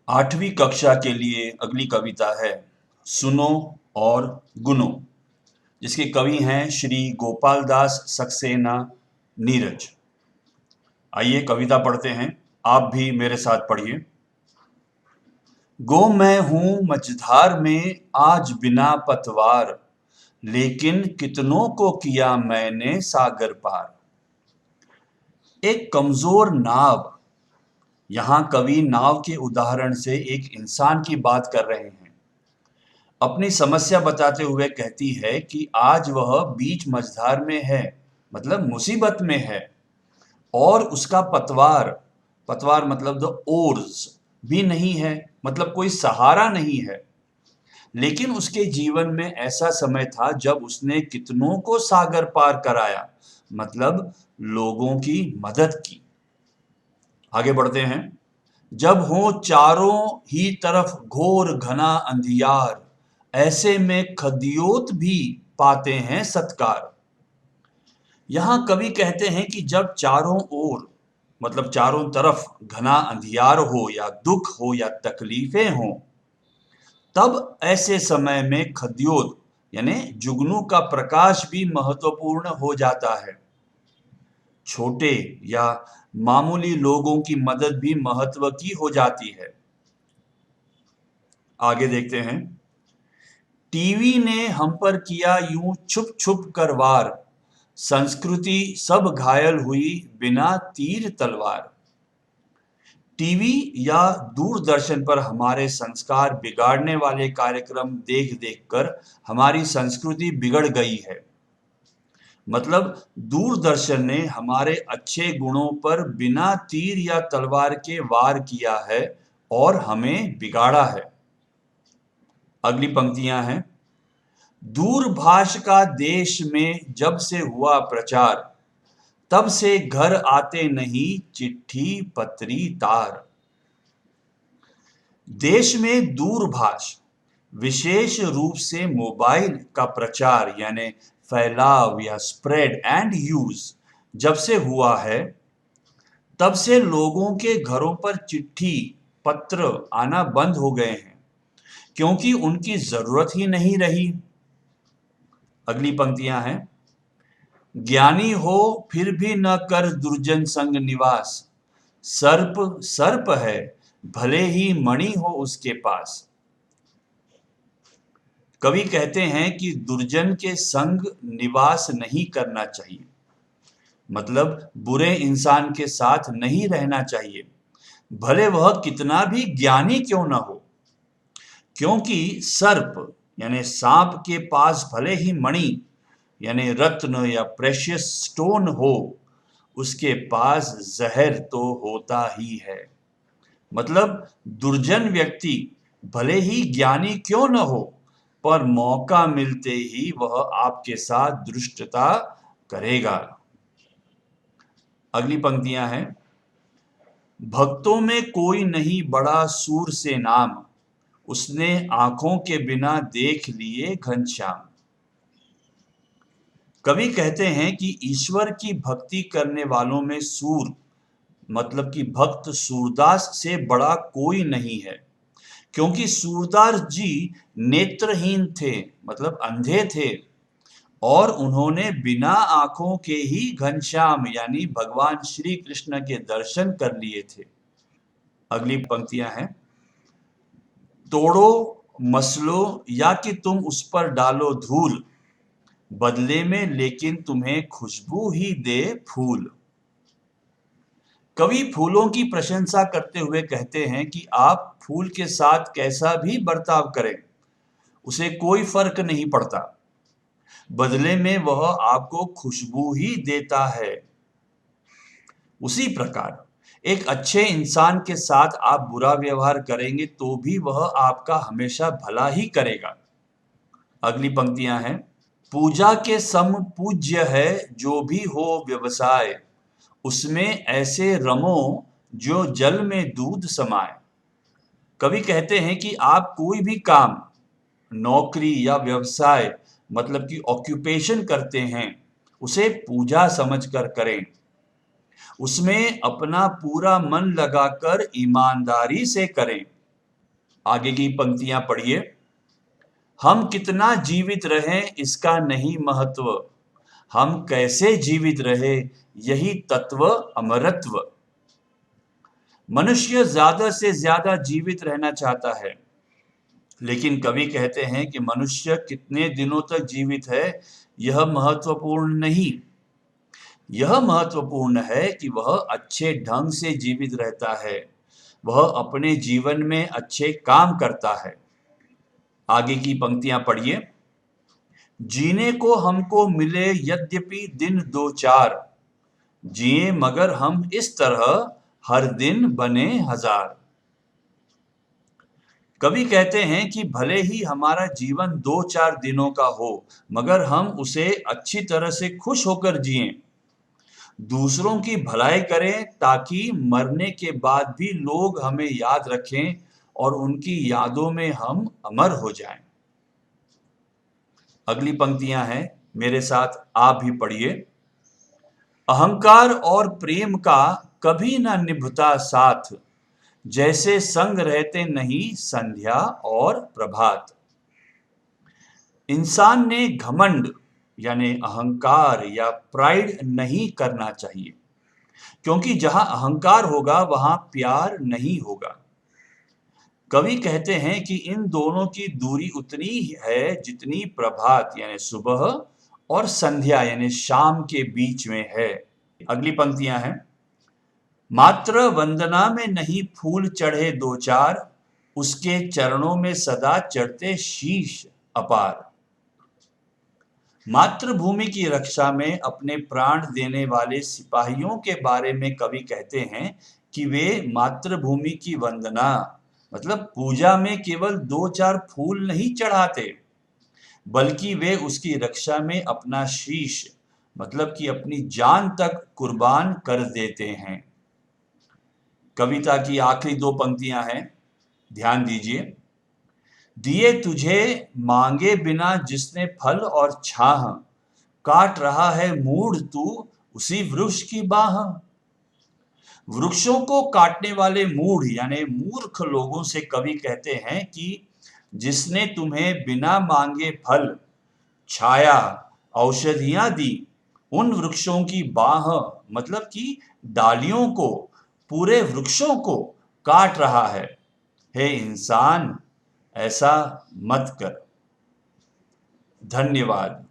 आठवीं कक्षा के लिए अगली कविता है सुनो और गुनो, जिसके कवि हैं श्री गोपाल दास सक्सेना नीरज। आइए कविता पढ़ते हैं, आप भी मेरे साथ पढ़िए। गो मैं हूं मझधार में आज बिना पतवार, लेकिन कितनों को किया मैंने सागर पार। एक कमजोर नाव। यहाँ कवि नाव के उदाहरण से एक इंसान की बात कर रहे हैं। अपनी समस्या बताते हुए कहती है कि आज वह बीच मझधार में है, मतलब मुसीबत में है, और उसका पतवार, पतवार मतलब द ओर्स भी नहीं है, मतलब कोई सहारा नहीं है। लेकिन उसके जीवन में ऐसा समय था जब उसने कितनों को सागर पार कराया, मतलब लोगों की मदद की। आगे बढ़ते हैं। जब हो चारों ही तरफ घोर घना अंधियार, ऐसे में खदियोत भी पाते हैं सत्कार। यहां कवि कहते हैं कि जब चारों ओर, मतलब चारों तरफ घना अंधियार हो या दुख हो या तकलीफें हो, तब ऐसे समय में खद्योत यानी जुगनू का प्रकाश भी महत्वपूर्ण हो जाता है। छोटे या मामूली लोगों की मदद भी महत्व की हो जाती है। आगे देखते हैं। टीवी ने हम पर किया यूं छुप छुप कर वार, संस्कृति सब घायल हुई बिना तीर तलवार। टीवी या दूरदर्शन पर हमारे संस्कार बिगाड़ने वाले कार्यक्रम देख देखकर हमारी संस्कृति बिगड़ गई है। मतलब दूरदर्शन ने हमारे अच्छे गुणों पर बिना तीर या तलवार के वार किया है और हमें बिगाड़ा है। अगली पंक्तियां हैं। दूरभाष का देश में जब से हुआ प्रचार, तब से घर आते नहीं चिट्ठी पत्री तार। देश में दूरभाष, विशेष रूप से मोबाइल का प्रचार यानी फैलाव या स्प्रेड एंड यूज जब से हुआ है, तब से लोगों के घरों पर चिट्ठी पत्र आना बंद हो गए हैं, क्योंकि उनकी जरूरत ही नहीं रही। अगली पंक्तियां हैं। ज्ञानी हो फिर भी न कर दुर्जन संग निवास, सर्प सर्प है भले ही मणि हो उसके पास। कवि कहते हैं कि दुर्जन के संग निवास नहीं करना चाहिए, मतलब बुरे इंसान के साथ नहीं रहना चाहिए, भले वह कितना भी ज्ञानी क्यों न हो। क्योंकि सर्प यानी सांप के पास भले ही मणि यानी रत्न या प्रेशियस स्टोन हो, उसके पास जहर तो होता ही है। मतलब दुर्जन व्यक्ति भले ही ज्ञानी क्यों न हो, पर मौका मिलते ही वह आपके साथ दुष्टता करेगा। अगली पंक्तियां हैं। भक्तों में कोई नहीं बड़ा सूर से नाम, उसने आंखों के बिना देख लिए घनश्याम। कवि कहते हैं कि ईश्वर की भक्ति करने वालों में सूर मतलब कि भक्त सूरदास से बड़ा कोई नहीं है, क्योंकि सूरदास जी नेत्रहीन थे, मतलब अंधे थे, और उन्होंने बिना आंखों के ही घनश्याम यानी भगवान श्री कृष्ण के दर्शन कर लिए थे। अगली पंक्तियां हैं। तोड़ो मसलो या कि तुम उस पर डालो धूल, बदले में लेकिन तुम्हें खुशबू ही दे फूल। कवि फूलों की प्रशंसा करते हुए कहते हैं कि आप फूल के साथ कैसा भी बर्ताव करें, उसे कोई फर्क नहीं पड़ता, बदले में वह आपको खुशबू ही देता है। उसी प्रकार एक अच्छे इंसान के साथ आप बुरा व्यवहार करेंगे तो भी वह आपका हमेशा भला ही करेगा। अगली पंक्तियां हैं। पूजा के सम पूज्य है जो भी हो व्यवसाय, उसमें ऐसे रमो जो जल में दूध समाए। कवि कहते हैं कि आप कोई भी काम, नौकरी या व्यवसाय मतलब कि ऑक्यूपेशन करते हैं, उसे पूजा समझकर करें, उसमें अपना पूरा मन लगाकर ईमानदारी से करें। आगे की पंक्तियां पढ़िए। हम कितना जीवित रहें इसका नहीं महत्व, हम कैसे जीवित रहे यही तत्व अमरत्व। मनुष्य ज्यादा से ज्यादा जीवित रहना चाहता है, लेकिन कवि कहते हैं कि मनुष्य कितने दिनों तक जीवित है यह महत्वपूर्ण नहीं। यह महत्वपूर्ण है कि वह अच्छे ढंग से जीवित रहता है, वह अपने जीवन में अच्छे काम करता है। आगे की पंक्तियां पढ़िए। जीने को हमको मिले यद्यपि दिन दो चार, जिए मगर हम इस तरह हर दिन बने हजार। कवि कहते हैं कि भले ही हमारा जीवन 2-4 दिनों का हो, मगर हम उसे अच्छी तरह से खुश होकर जिएं, दूसरों की भलाई करें ताकि मरने के बाद भी लोग हमें याद रखें और उनकी यादों में हम अमर हो जाएं। अगली पंक्तियां हैं, मेरे साथ आप भी पढ़िए। अहंकार और प्रेम का कभी ना निभता साथ, जैसे संग रहते नहीं संध्या और प्रभात। इंसान ने घमंड यानी अहंकार या प्राइड नहीं करना चाहिए, क्योंकि जहां अहंकार होगा वहां प्यार नहीं होगा। कवि कहते हैं कि इन दोनों की दूरी उतनी ही है जितनी प्रभात यानी सुबह और संध्या यानी शाम के बीच में है। अगली पंक्तियां हैं। मात्र वंदना में नहीं फूल चढ़े दो चार, उसके चरणों में सदा चढ़ते शीश अपार। मातृभूमि की रक्षा में अपने प्राण देने वाले सिपाहियों के बारे में कवि कहते हैं कि वे मातृभूमि की वंदना मतलब पूजा में केवल 2-4 फूल नहीं चढ़ाते, बल्कि वे उसकी रक्षा में अपना शीश मतलब कि अपनी जान तक कुर्बान कर देते हैं। कविता की आखिरी 2 पंक्तियां हैं, ध्यान दीजिए। दिए तुझे मांगे बिना जिसने फल और छाह, काट रहा है मूढ़ तू उसी वृक्ष की बाह। वृक्षों को काटने वाले मूढ़ यानी मूर्ख लोगों से कवि कहते हैं कि जिसने तुम्हें बिना मांगे फल, छाया, औषधियां दी, उन वृक्षों की बाह मतलब कि डालियों को, पूरे वृक्षों को काट रहा है। हे इंसान, ऐसा मत कर। धन्यवाद।